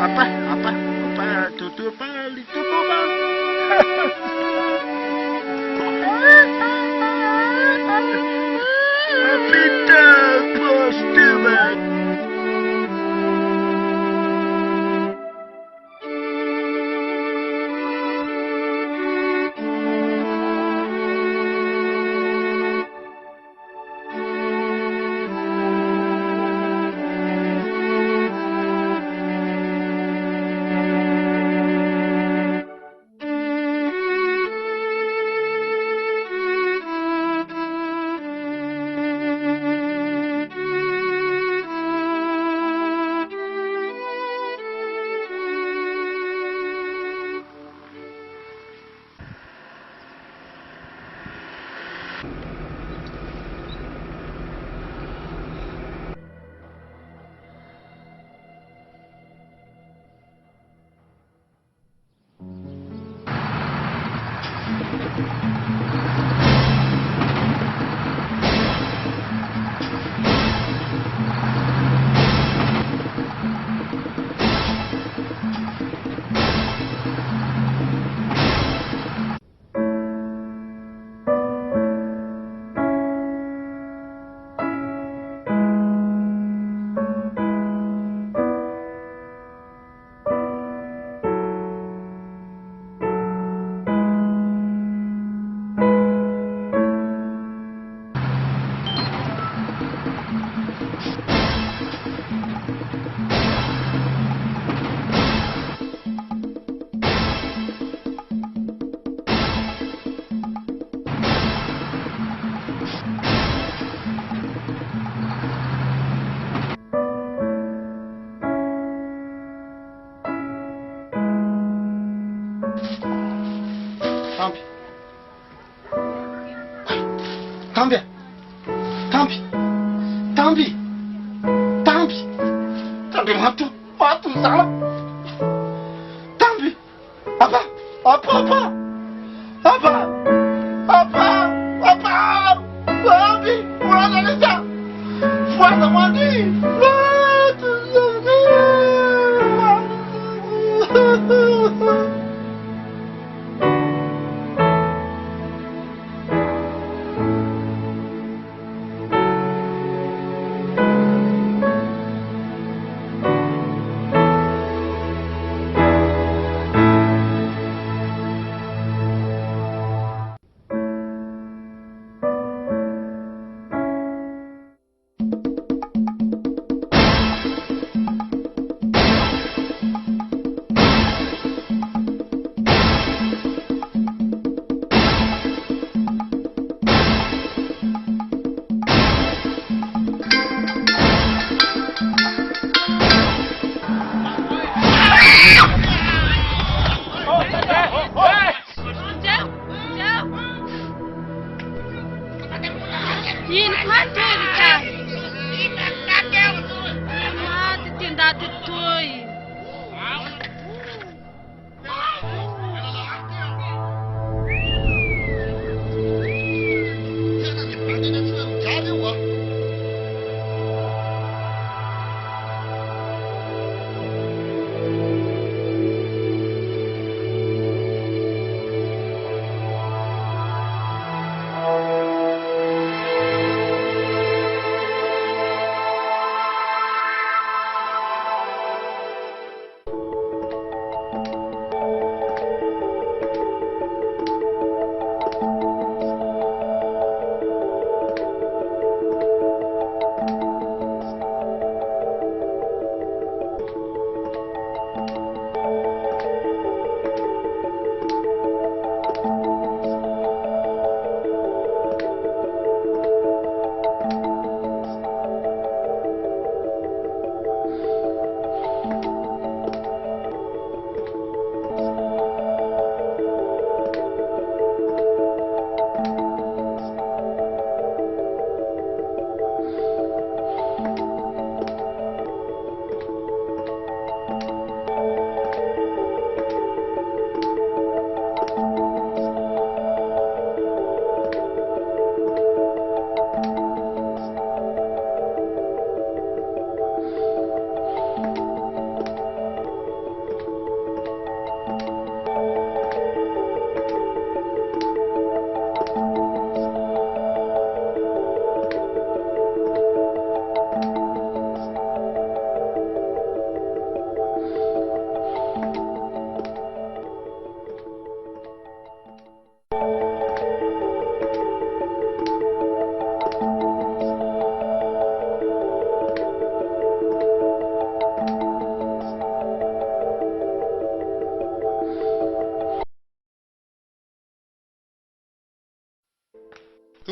Apa tutup balik tutup bang. Kita bos debat. Tampi matu salah. Tampi apa Tampi pulang aja. Pulang mandi.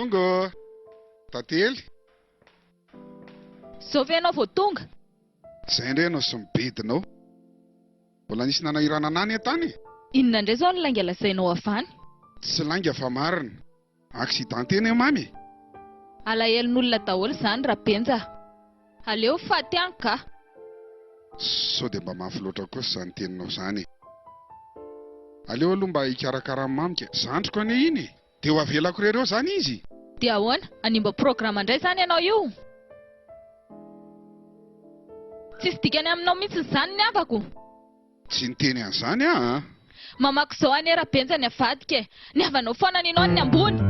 Tonga tately Zao ve ianao vao tonga? zay indray ianao sy mibedinao. Mbola nisy nanahirana anany tany. Inona indray zao ny lainga lazainao avany? Tsy langa fa marina. Accident eny mamy. Alahelon'olona daholo izany Rabenja. Aleo faty any ka. Sao dia mba mafy loatra kosa izany teninao izany. Aleo aloha mba hikarakara mamika. Zandriko ane iny. Dia ho avelako rereo izany izy. Dia ahoana? Animba programa indray izany ianao io? Tsisy dikany aminao mihitsy izany ny avako. Tsy niteny an'izany a. Mamako izao ane Rabenja ny avadika. Ny avanao foana ninao ny ambony.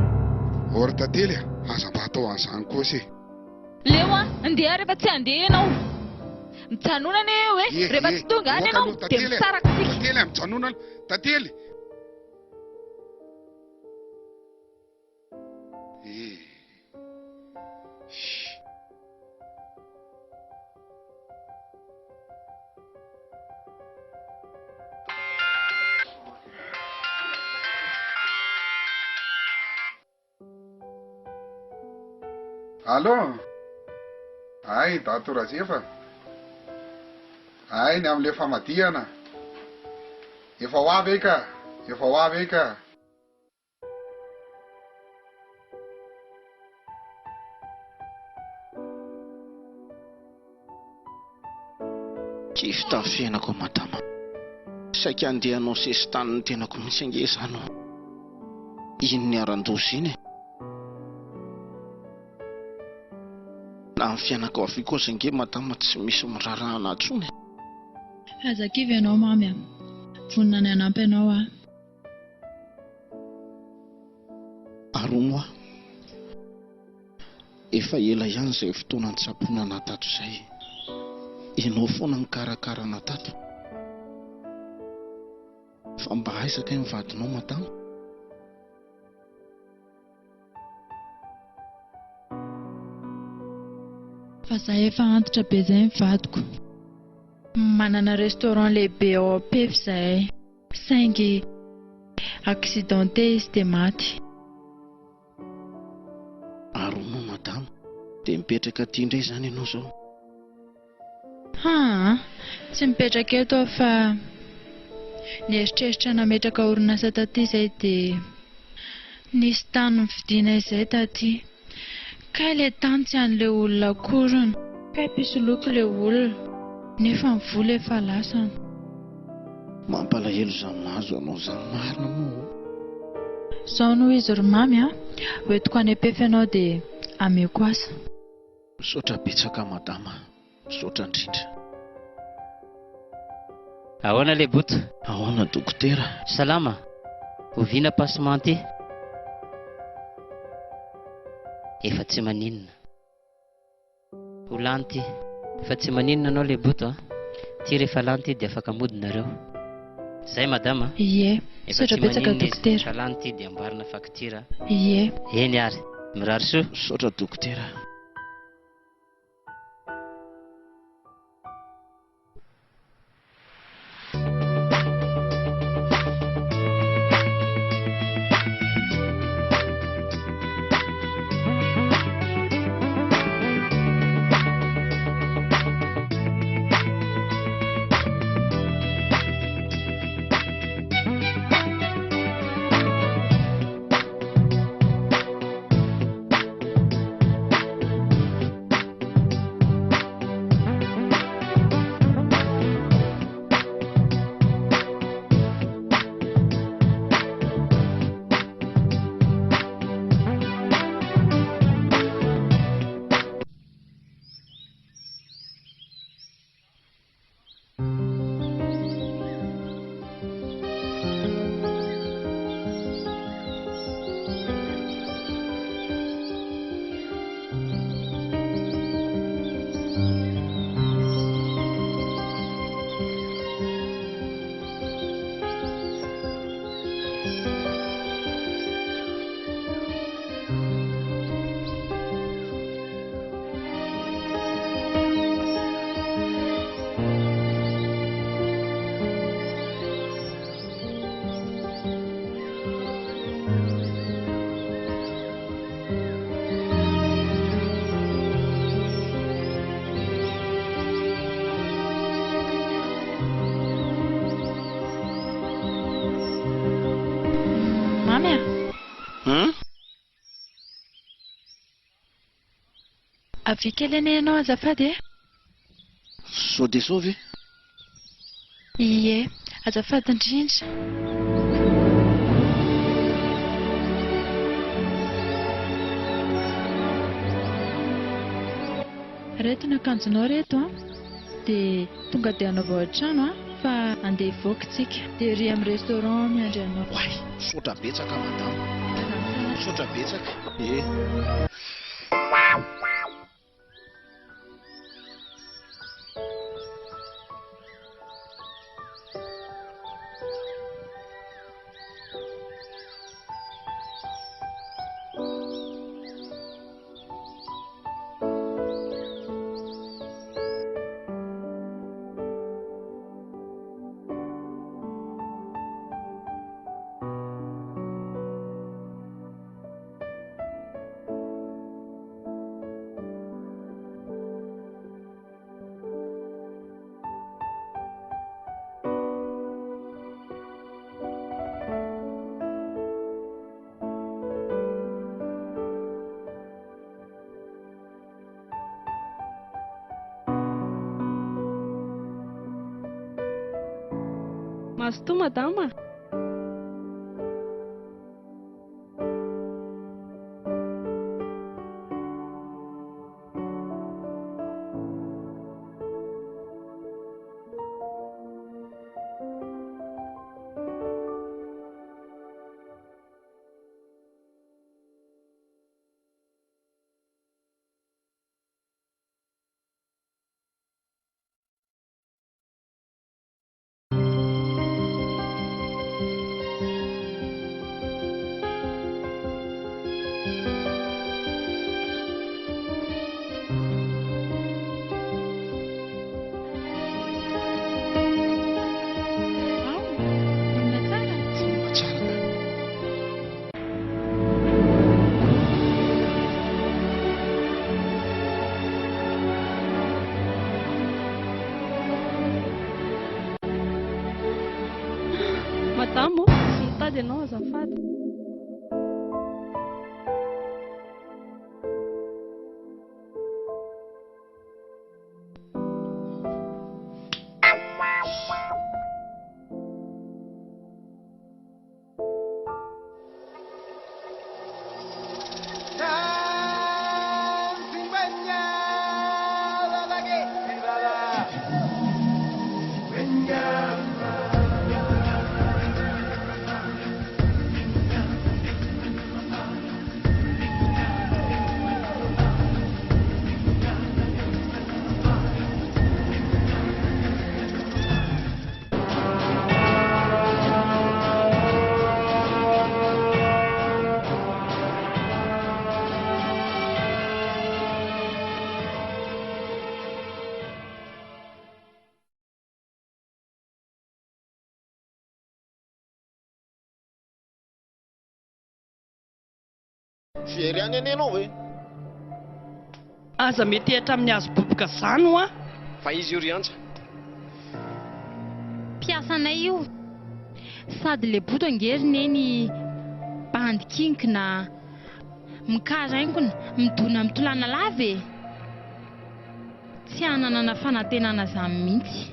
Ora tately aza mba atao an'izany kosa e. Leo andeha rehefa tsy andeha ianao. Mijanonana hoe rehefa tsy tonga any ianao dia misaraka tsika. Tately mijanonana tately. Allo? Ay, dato Razefa. Ay, ny amin'ilay famadihana. Efa ho avy eka. Efa ho avy eka. Kify tamin'ny fiainako madama. Saika andeha hanao sesy tany ny tenako misy angesano. Ino ny aran-doso iny? Na amin'ny fiainako avy kosa nge madama tsy misy mirarahana atsony. Azakivy ianao mamy a. Vonina ny anampy ianao a. Aromo efa ela ihany izay fotoana an-tsapoana natato izay. Ianao foana ny karakara natato. Fa mba aisaka ny vadinao madama. Fa zaho efa antitra be izay ny vadiko. Manana restaurant lehibe ao Apefy zahay. Saingy accidenté izy dia maty. Aromo madama. Dia mipetraka aty indray izany ianao izao. Tsy mipetraka eto aho fa nieritreritra nametraka orinasa taty izay dia nisy tany nividiana izay taty. Kay ilay tany tsy an'ilay olona akoriny. Kay pisoloky ilay olona. Nefa ny vola efa lasany. Mampalahelo izany mahazo anao izany marina moa. Izao no izy ry mamy a. Hoentiko any Apefy ianao dia ameko asa. Misaotra betsaka madama. Misaotra indrindra. Ahoana LEBOTO? Ahoana dokotera? Salama. Oviana pasomanty. Efa tsy maninona. Ho lanty. Efa tsy maninona anao LEBOTO a. Ty rehefa lanty dia afaka modinareo. Zay madama. Ie. Efa Misaotra tsy betsaka maninona izy. dokotera. Rehefa lanty dia ambarina faktira. Ie. Eny ary. Mirary soa. Misaotra dokotera. avy kely ane ianao azafady e? sao dia sao ve? Ie, azafady indrindra. Reto ny akanjonao reto a, dia tonga dia hanao vao an-trano a, fa andeha hivoaka tsika dia ry amin'ny restaurant miandry anao. Oay, saotra betsaka madamo. Saotra betsaka. E. Mazotoa madama? Madamo, sy mitady ianao azafady. Very any anenao hoe? Aza mety hatramin'ny hazo boboka izany ho a? Fa izy io ry antsa. Piasanay io. Sady LEBOTO angeriny eny bandikinkina, mikaraingona, midona mitolana lava e. Tsy hananana fanantenana izany mihitsy.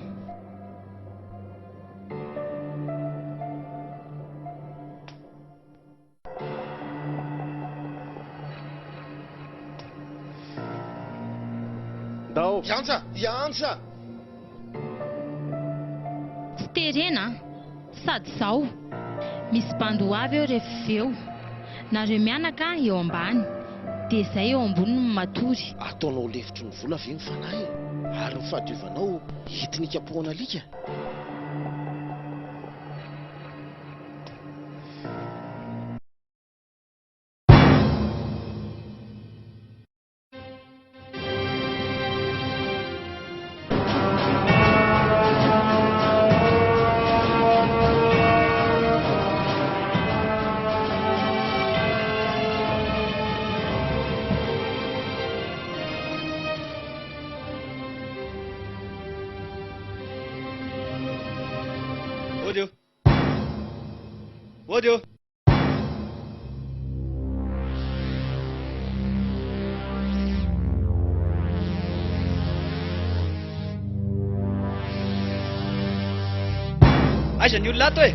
Yantsa, yantsa. Tsy terena sady zao misy bandy ho avy eo rehefa eo, nareo mianaka eo ambany dia izay eo ambony no matory. Ataonao lefitry ny vola ve ny fanahy ary ny fahadiovanao hitinika pohana alika. Audio. aiza ny olona ato e.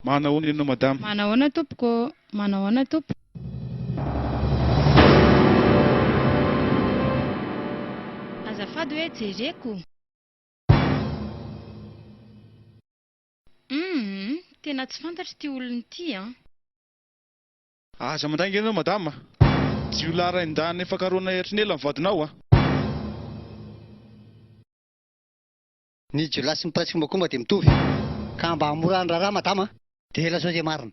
Manao ianao madama? Manahoana tompoko? Manahoana tompo? Azafady hoe jereko. Tena tsy fantatry ty olona ty an. Aza mandainga ianao madama. Jiolahy rain-dany efa karoana hetrinela ny vadinao a. Ny jiolahy sy mipratsy fombakomba dia mitovy. Ka mba hamora ny raharaha madama dia ela sao dia marina.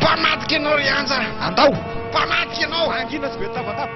Mpamadika ianao ry anja. Andao! Mpamadika ianao. Angina tsy be tavatava.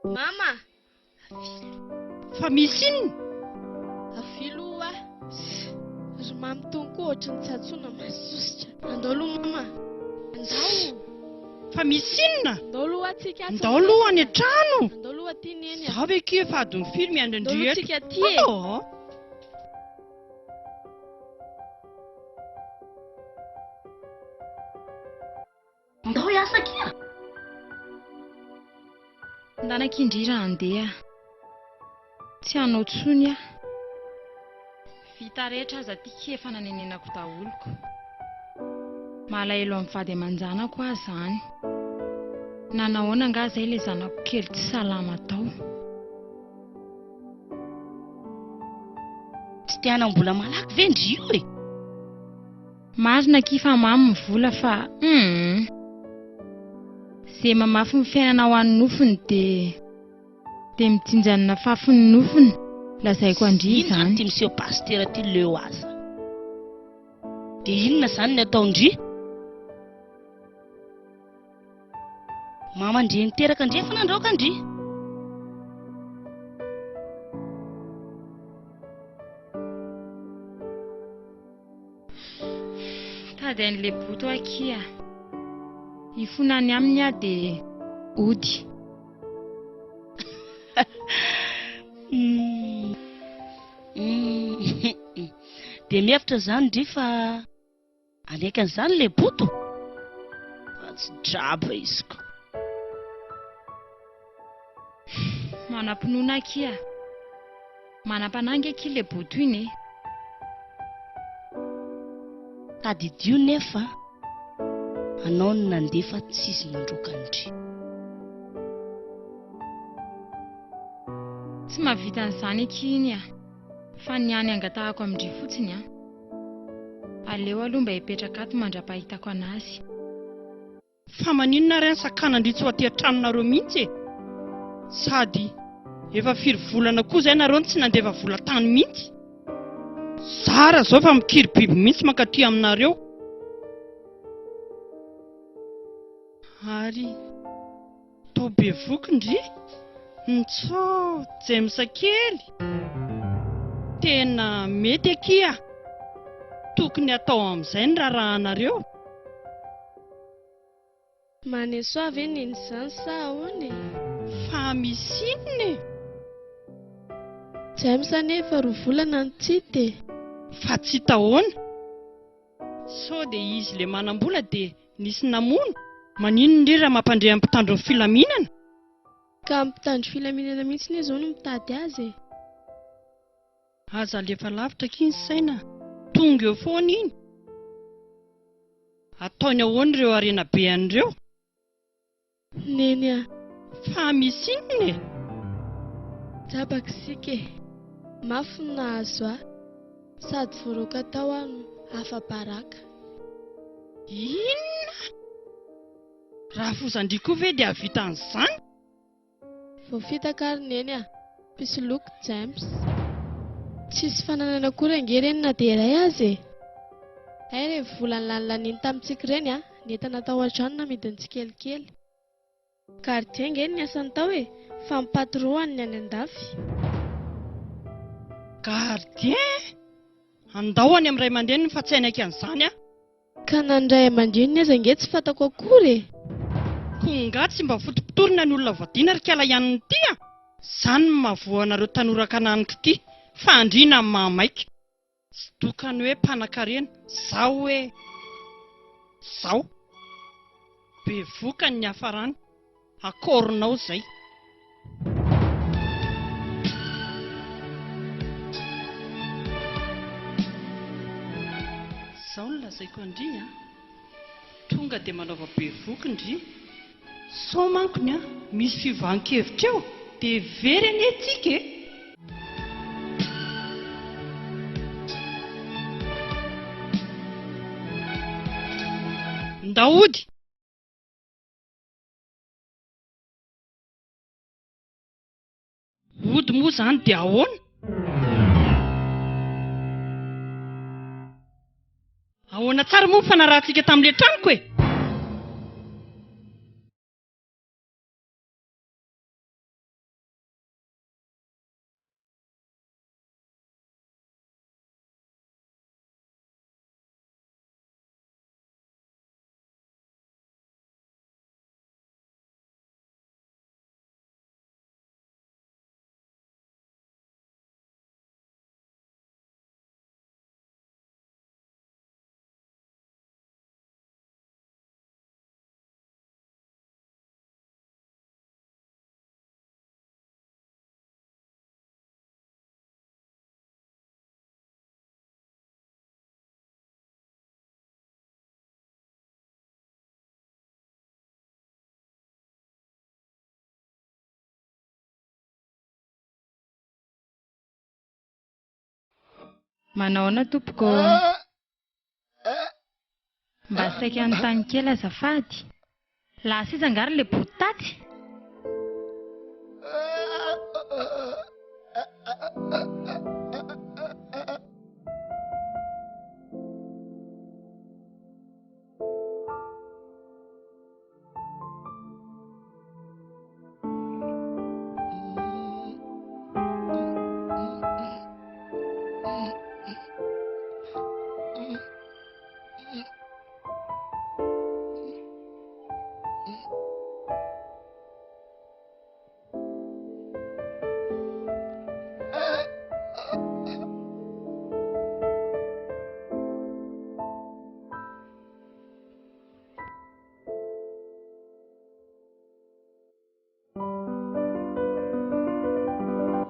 Mama! Fa misy inona? Avilo ry mamy tonko ohatry ny tsy atsona masositra. Andao aloha mama. Andao. Fa misy inona? Andao aloha atsika. Andao aloha any an-trano. Andao aloha aty neny. Zaho ve ke efa adiny filmy andrindry eto. Atsika aty e. Andao hiasa kia. Ndanakindrira andeha. Tsy hanao tsony a. Vita rehetra aza tia efa nanenenako daholoko. Malahelo amin'ny vady aman-janako aho zany. Nanahoana nga zay ilay zanako kely tsy salama tao. Tsy te hanam-bola malaky ve ndry io e? Marina kifa mamy mivola fa Izay mamafy ny fiainana ho an'ny nofony dia mitsinjanona fafon'ny nofony. Lazaiko andry izany. Ty monsieur pasteur ty leo aza. Dia inona zany ny ataondry? Mamandre niteraka andry efa nandraoka andry. Tady an'ilay boto akia. Ifonany aminy dia ody. Dia mihevitra zany ndry fa anakan'izany ilay boto. Fa tsy draba iziko. Manam-pinoana akia. Manam-pananga akia ilay boto iny. Tadidio nefa anao no nandefa tsisy nandroka andry. Tsy mahavita an'izany akia iny fa ny any angatahako amindry fotsiny aleo aloha mba hipetraka ato mandra-pahitako anazy. Fa maninona ry ansakana ndry tsy ho aty an-tranonareo mihitsy. Sady efa firy volana koa izay nareo tsy nandeva vola-tany mihitsy. Zara zao fa mikiry biby mihitsy mankaty aminareo. Ary tao be vokindry ntsao James kely. Tena mety akia. Tokony atao amin'izay ny rarahanareo. Manesoa ve nin'izany sa ahoana? Fa misy inona? James anefa roa volana nitsity. Fa tsy tahoana. Sao dia izy le manam-bola dia nisy namono. Manino ndry raha mampandre amin'ny mpitandro ny filaminana? Ka mpitandro filaminana mihitsy izao no mitady azy. Aza alefa lavitra kiny saina. Tonga eo foana iny. Ataony ahoana ireo arena be an'ireo? Neny fa misy inona? Jabaka sike. Mafy no nahazo ahy. Sady voaroka tao ano afa-baraka. Inona? Raha fozandry koa ve dia havita an'izany? Voafitaka ary neny Pisoloko James. Tsisy fananana akory angereny na dia iray azy. Ay rehefa volany lanilaniany tamintsika ireny nentana tao an-trano namidiny tsikelikely. Gardien ngeny ny asany tao fa mipatroany ny any andafy. Gardien? Andahoany amin'ray aman-dreniny fa tsy hainaka an'izany Ka nandray aman-dreniny aza nge tsy fantako akory. Konga tsy mba fotopitorina ny olona voadina rikala ihany ty Zany mahavoanareo tanora kananiko ty. Fa andrina amin'ny mahamaika. Tsy tokany hoe mpanan-karena. Zao hoe zao. Be vokany ny hafarany. Akoronao zay. Zao ny lazaiko andry tonga dia manaova be vokindry. Sao mankony misy fivahan-kevitra eo dia very any etsika Ndaody. Ody moa zany dia ahoana? Ahoana tsara moa ny fanarahantsika tamin'ilay tranoko Manaona tompoko. Mba saika ny tany kely azafady. Lasa izy angary le boto taty.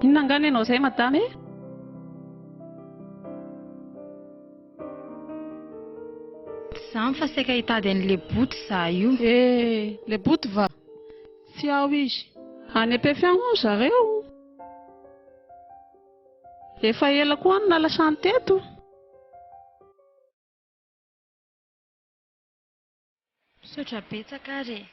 Inona angano ianao izay madame? Izaho mifasaika hitady an'ilay boto izaho io. LEBOTO va? Fiao izy. Any am-piafiana ao zareo. Efa ela koa any nalasany teto. Misaotra betsaka ary.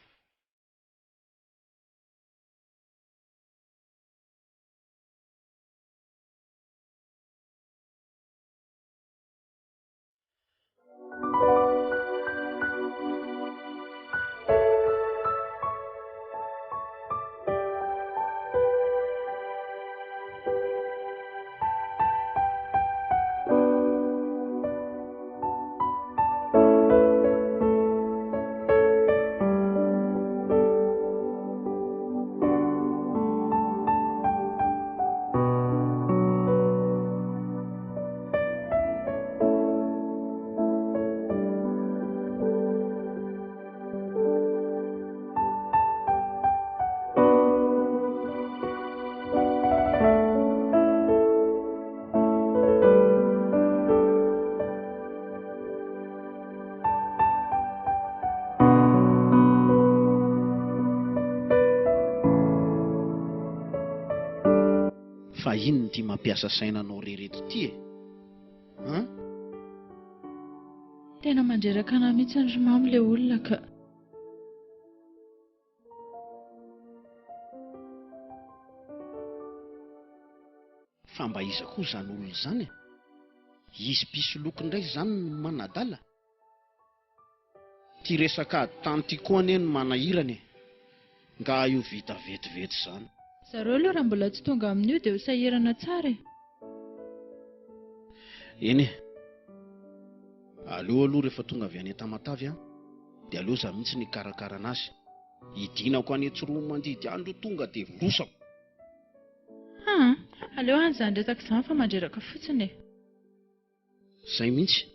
Fa inona ty mampiasa sainanao rereto ty e? Tena mandreraka anahy mihitsy ny romamo ilay olona ka. Fa mba iza koa izany olona izany e? Izy piso loko indray izany no manadala. Ty resaka tany ty koa anie no manahirany e. Nga io vita vetivety izany. Zareo aloha raha mbola tsy tonga amin'io dia ho sahirana tsara e. Eny e. Aleo aloha rehefa tonga avy any Tamatavy dia aleo za mihitsy ny karakara anazy. Hidinako any Tsiromo mandidy andro tonga dia vorosako. Aleo any izany resaka izany fa mandreraka fotsiny e. Zay mihitsy.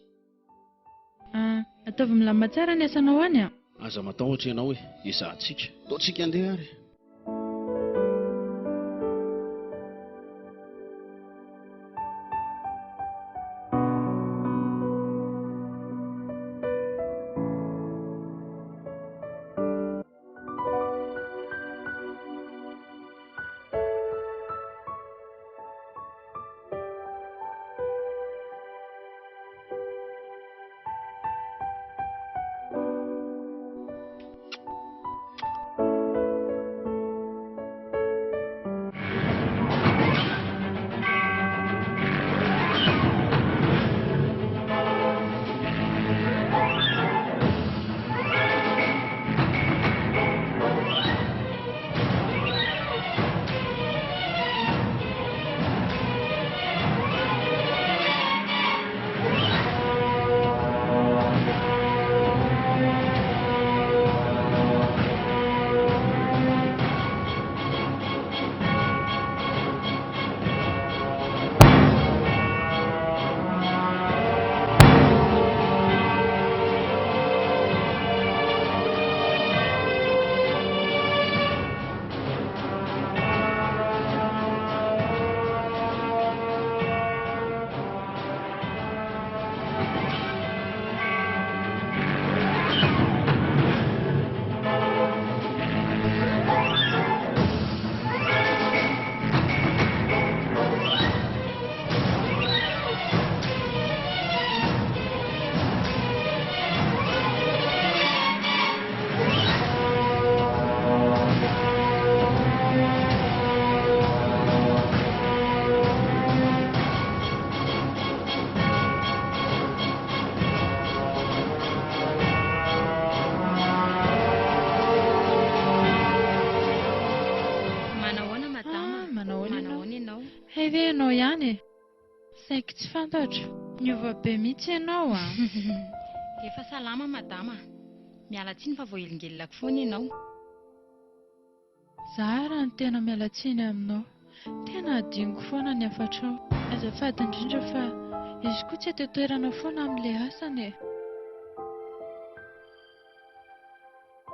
Ataovy milamina tsara ny asanao any a. Aza matahotra ianao hoe izahantsika. Ataontsika andeha ary. Hay ve ianao ihany e. Saika tsy fantatra. Niova be mihitsy ianao a. Efa salama madama. Miala tsiny fa voahelingelilako foana ianao. Zaho raha ny tena miala tsiny aminao. Tena adiniko foana ny afatrao. Azafady indrindra fa izy koa tsy atao toerana foana amin'ilay asany e.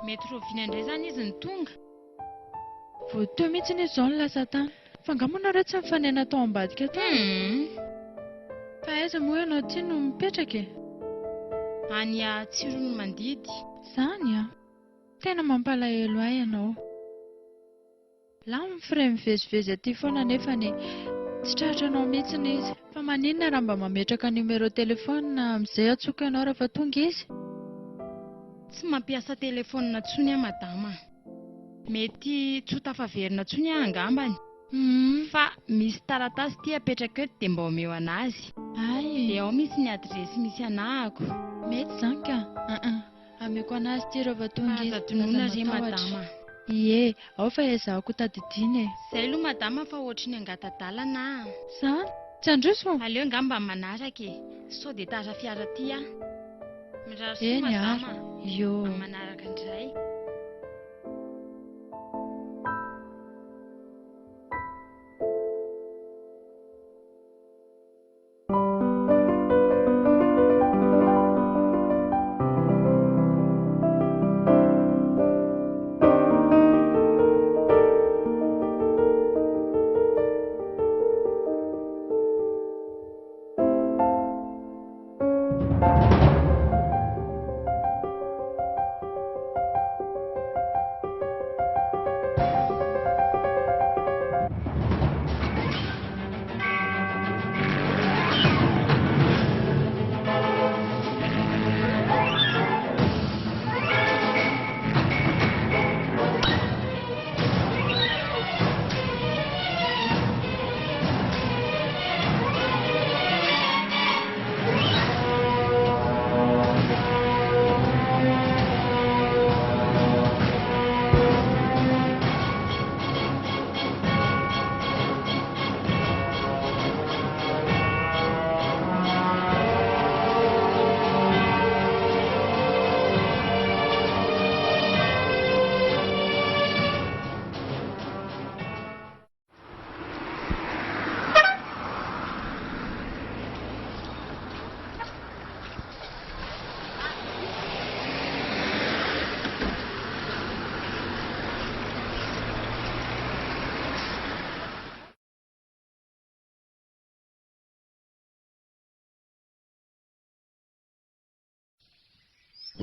Mety roviana indray zany izy ny tonga. Vao teo mihitsy izy izao ny lasa tany. Fa angamba nareo tsy mifanena tao ambadika tao. Fa aiza moa ianao ity no mipetraka e? Any a tsirony mandidy. Zany a. Tena mampalahelo ahy ianao. Laha mifiray mivezivezy aty foana nefa ny tsy tratranao mihitsy izy. Fa maninona raha mba mametraka numero telefona amin'izay atsoka ianao rehefa tonga izy? Tsy mampiasa telefona tsony a madama. Mety tsy ho tafaverina tsony a angambany. Fa misy taratasy ty apetraka eto dia mba omeo anazy. Dia ao misy ny adresy misy anahako. Mety zany ka. Ameko anazy ty rehefa tonga izy. Aza tonoina re madama. Ie, ao fa ezahako tadidiny e. Zay aloha madama fa ohatry ny angatadalana. Zany? Tsy androso? Aleo ngamba manaraka e. Sao dia tara fiara ty a. Mirary soa Eny madama. ary. Yo. Manaraka indray.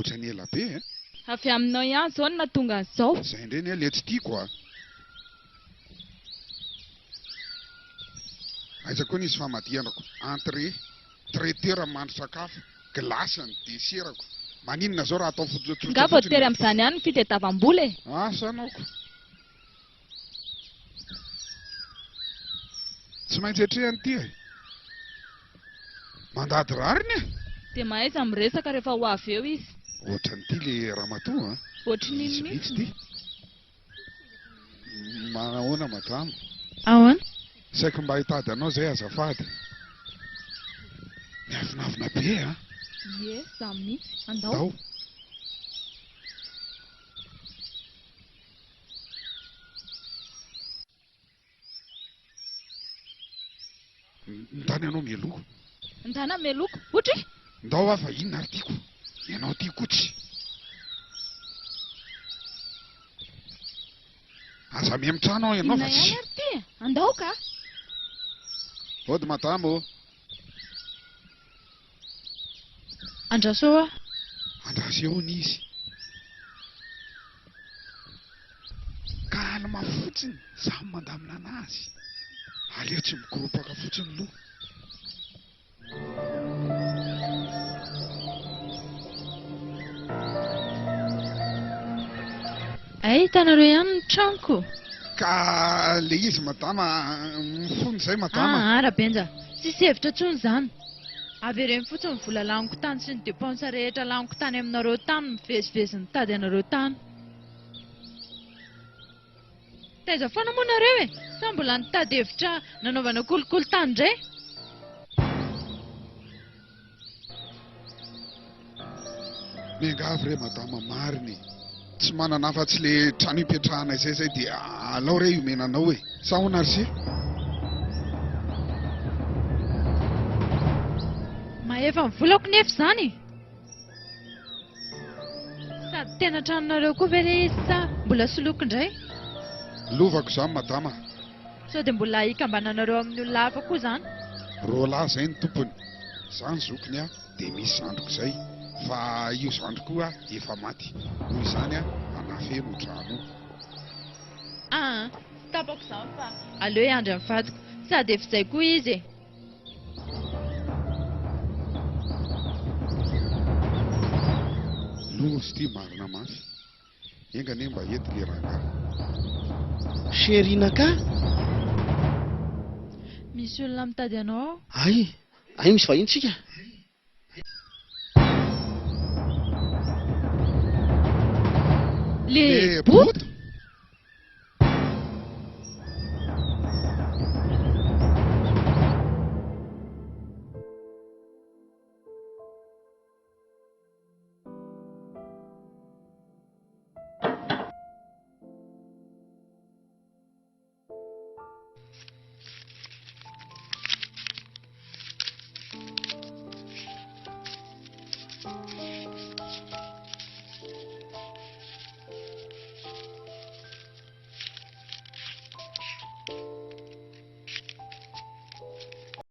Ohatrany ela be e. Avy aminao ihany izao no nahatonga an'izao. Izay indreny le tsy tiako a. Aiza koa nisy famadianako. Entrée, traiteur mandro sakafo, glasy ny deserako. Maninona zao raha atao fotsotsotra. Nga voatery amin'izany ihany ny fitadiavam-bola e. Asanaoko. Tsy maintsy hatrehany ty e. Mandady rariny e. Dia mahaiza miresaka rehefa ho avy eo izy. Ohatran'ity le ramatoa. Ohatry nino mihitsy ty. Manahoana madama? Ahoana? Saika mba hitady anao zay azafady. Miavinavina be a. Ie, za mihitsy. Andao. Ndany anao mieloko. Ndana meloko. Otry? Ndao afa inona ary tiako. Ianao ty kotsy. Aza miamitrano ianao fa tsy. Inona ihany ary ty? Andao ka? Ody madama o. Andraso a? Andraso eo ny izy. Kalma fotsiny. Samy mandamina anazy. Aleo tsy mikoropaka fotsiny lo. Ay, hitanareo ihany ny tranoko. Ka le izy madama mifony zay madama. Arabenja. Tsisy hevitra tsony zany. Avy ireny fotsiny ny vola laniko tany sy ny dépense rehetra laniko tany aminareo tany mivezivezy ny tady anareo tany. Taiza foana moa nareo e? sa mbola nitady hevitra nanaovana kolokolo tany indray? miangavy re madama mariny tsy manana afa-tsy le trano ipetrahana izay zay dia alao re iomenanao e sa hoana ry se Mahefa mivolako nefa izany sady tena tranonareo koa ve le izy sa mbola soloiko indray? lovako izany madama sao dia mbola hikambananareo amin'ny olona hafa koa izany? roalahy izay ny tompony izany zokony a dia misy zandriko izay fa io zandriko a efa maty noho izany a anafeno drano tsy tapako izany fa aleo iandry amin'ny vadiko sady efa izay koa izy e. lozy ty marina mafy engane mba ety le rangahy sherina ka misy olona mitady anao? ay misy vahintsika LEBOTO